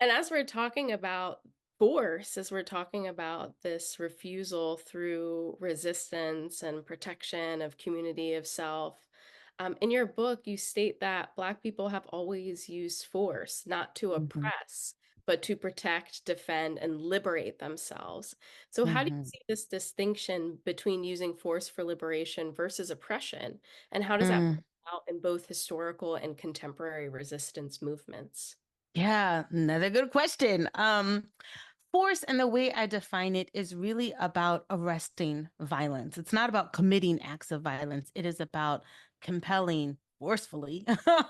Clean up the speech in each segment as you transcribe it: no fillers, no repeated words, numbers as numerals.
And as we're talking about force, as we're talking about this refusal through resistance and protection of community of self, in your book, you state that Black people have always used force, not to Hmm. oppress, but to protect, defend, and liberate themselves. So, how do you Hmm. see this distinction between using force for liberation versus oppression? And how does that Mm, play out in both historical and contemporary resistance movements? yeah, another good question. Force and the way I define it is really about arresting violence. It's not about committing acts of violence. It is about compelling forcefully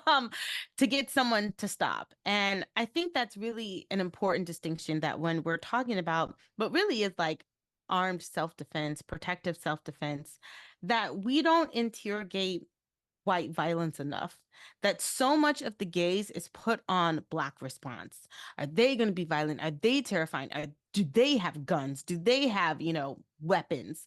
um, to get someone to stop. And I think that's really an important distinction that when we're talking about what really is like armed self-defense, protective self-defense, that we don't interrogate white violence enough, that so much of the gaze is put on Black response. Are they going to be violent? Are they terrifying? Do they have guns? Do they have, weapons?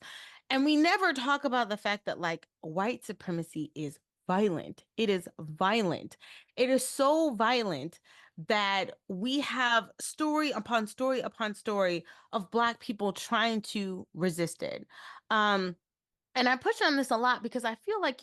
And we never talk about the fact that like white supremacy is violent. It is violent. It is so violent that we have story upon story upon story of Black people trying to resist it. And I push on this a lot because I feel like,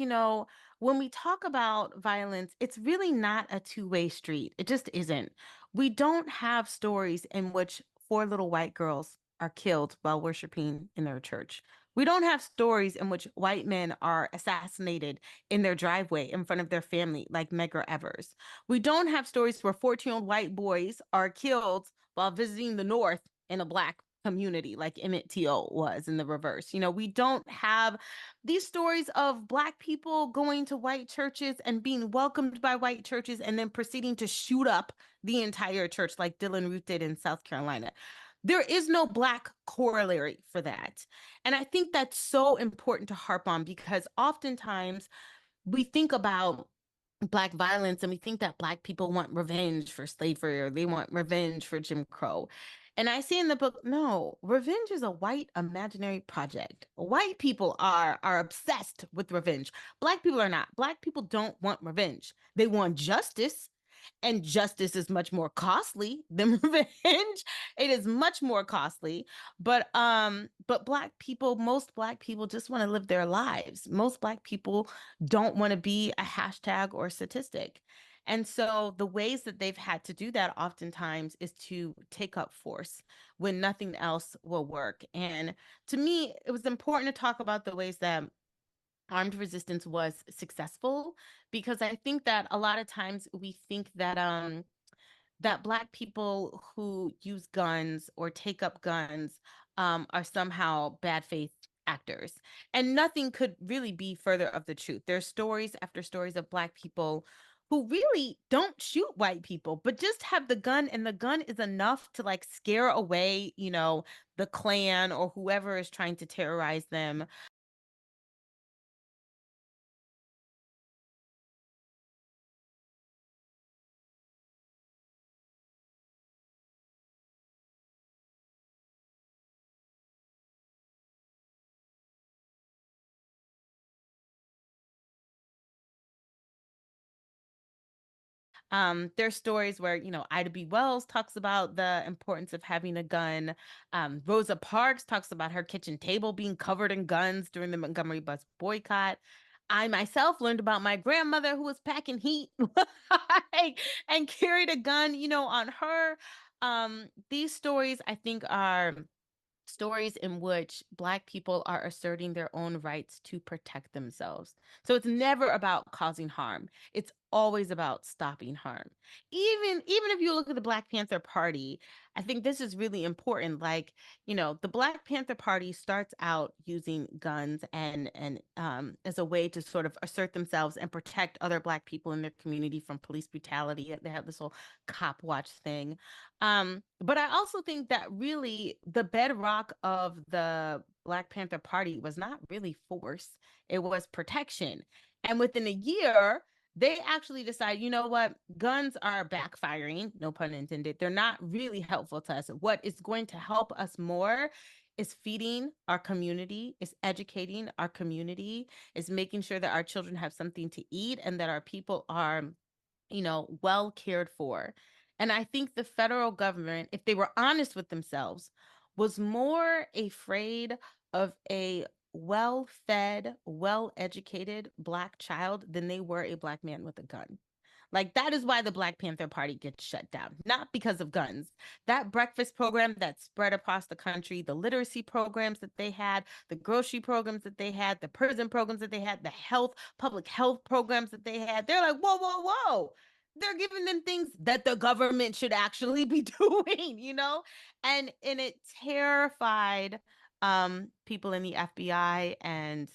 when we talk about violence, it's really not a two-way street. It just isn't. We don't have stories in which four little white girls are killed while worshiping in their church. We don't have stories in which white men are assassinated in their driveway in front of their family, like Medgar Evers. We don't have stories where 14-year-old white boys are killed while visiting the North in a Black community, like Emmett Till was in the reverse. We don't have these stories of Black people going to white churches and being welcomed by white churches and then proceeding to shoot up the entire church, like Dylan Ruth did in South Carolina. There is no Black corollary for that. And I think that's so important to harp on because oftentimes we think about Black violence and we think that Black people want revenge for slavery or they want revenge for Jim Crow. And I say in the book, no, revenge is a white imaginary project. White people are obsessed with revenge. Black people are not. Black people don't want revenge. They want justice, and justice is much more costly than revenge. It is much more costly, but most Black people just want to live their lives. Most Black people don't want to be a hashtag or statistic. And so the ways that they've had to do that oftentimes is to take up force when nothing else will work. And to me, it was important to talk about the ways that armed resistance was successful because I think that a lot of times we think that Black people who use guns or take up guns are somehow bad faith actors. And nothing could really be further of the truth. There's stories after stories of Black people who really don't shoot white people, but just have the gun, and the gun is enough to like scare away, the Klan or whoever is trying to terrorize them. There's stories where, Ida B. Wells talks about the importance of having a gun. Rosa Parks talks about her kitchen table being covered in guns during the Montgomery bus boycott. I myself learned about my grandmother who was packing heat and carried a gun, on her. These stories, I think, are stories in which Black people are asserting their own rights to protect themselves. So it's never about causing harm. It's always about stopping harm. Even if you look at the Black Panther Party, I think this is really important. Like, the Black Panther Party starts out using guns and as a way to sort of assert themselves and protect other Black people in their community from police brutality. They have this whole cop watch thing. But I also think that really the bedrock of the Black Panther Party was not really force, it was protection. And within a year, they actually decide, you know what, guns are backfiring, no pun intended. They're not really helpful to us. What is going to help us more is feeding our community, is educating our community, is making sure that our children have something to eat and that our people are well cared for. And I think the federal government, if they were honest with themselves, was more afraid of a well fed, well educated Black child than they were a Black man with a gun. Like that is why the Black Panther Party gets shut down, not because of guns. That breakfast program that spread across the country, the literacy programs that they had, the grocery programs that they had, the prison programs that they had, the public health programs that they had, they're like, whoa, whoa, whoa. They're giving them things that the government should actually be doing, you know? And it terrified people in the FBI. And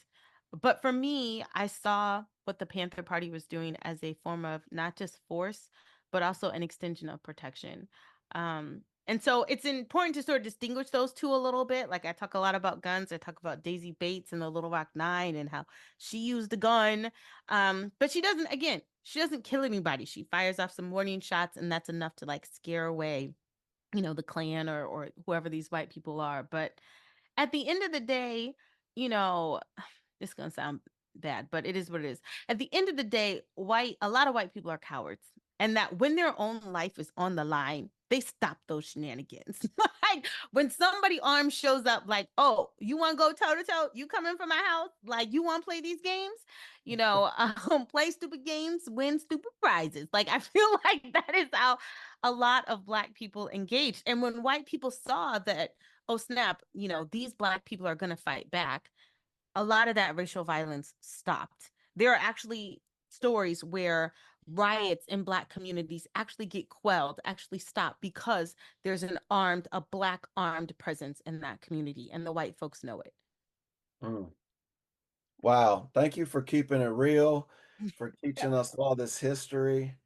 but for me, I saw what the Panther Party was doing as a form of not just force, but also an extension of protection. And so it's important to sort of distinguish those two a little bit. Like I talk a lot about guns. I talk about Daisy Bates and the Little Rock Nine and how she used a gun. But she doesn't, again, she doesn't kill anybody. She fires off some warning shots, and that's enough to like scare away, the Klan or whoever these white people are. But at the end of the day, you know, this is gonna sound bad, but it is what it is. At the end of the day, a lot of white people are cowards. And that when their own life is on the line, they stop those shenanigans. Like when somebody armed shows up, like, oh, you want to go toe to toe? You come in from my house? Like, you want to play these games? Play stupid games, win stupid prizes. Like, I feel like that is how a lot of Black people engaged. And when white people saw that, oh snap, these Black people are going to fight back, a lot of that racial violence stopped. There are actually stories where riots in Black communities actually get quelled, actually stop because there's a Black armed presence in that community, and the white folks know it. Mm. Wow. Thank you for keeping it real, for Yeah. teaching us all this history.